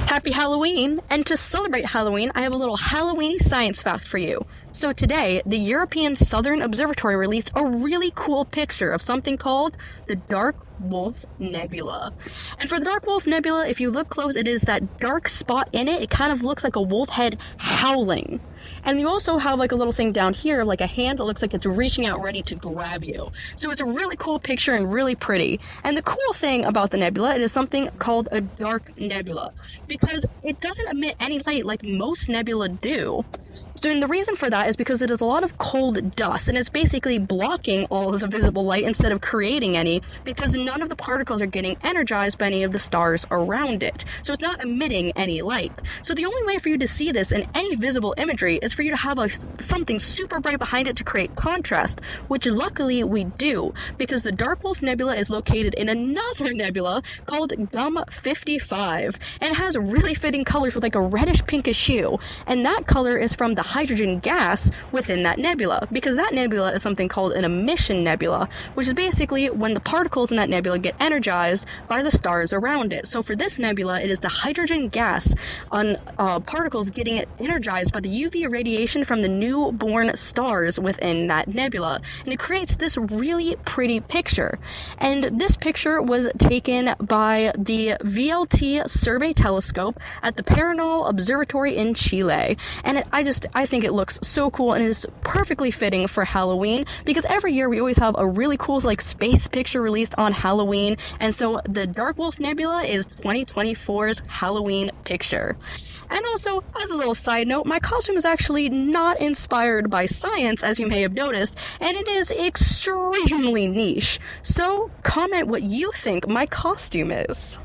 Happy Halloween! And to celebrate Halloween, I have a little Halloween science fact for you. So today, the European Southern Observatory released a really cool picture of something called the Dark Wolf Nebula. And for the Dark Wolf Nebula, if you look close, it is that dark spot in it. It kind of looks like a wolf head howling. And you also have like a little thing down here, like a hand that looks like it's reaching out ready to grab you. So it's a really cool picture and really pretty. And the cool thing about the nebula, it is something called a dark nebula, because it doesn't emit any light like most nebula do. And the reason for that is because it is a lot of cold dust, and it's basically blocking all of the visible light instead of creating any, because none of the particles are getting energized by any of the stars around it. So it's not emitting any light. So the only way for you to see this in any visible imagery is for you to have something super bright behind it to create contrast, which luckily we do, because the Dark Wolf Nebula is located in another nebula called Gum 55, and it has really fitting colors with like a reddish pinkish hue, and that color is from the hydrogen gas within that nebula, because that nebula is something called an emission nebula, which is basically when the particles in that nebula get energized by the stars around it. So for this nebula, it is the hydrogen gas on particles getting energized by the UV radiation from the newborn stars within that nebula, and it creates this really pretty picture. And this picture was taken by the VLT survey telescope at the Paranal Observatory in Chile, and I think it looks so cool, and it is perfectly fitting for Halloween, because every year we always have a really cool like space picture released on Halloween, and so the Dark Wolf Nebula is 2024's Halloween picture. And also, as a little side note, my costume is actually not inspired by science, as you may have noticed, and it is extremely niche. So comment what you think my costume is.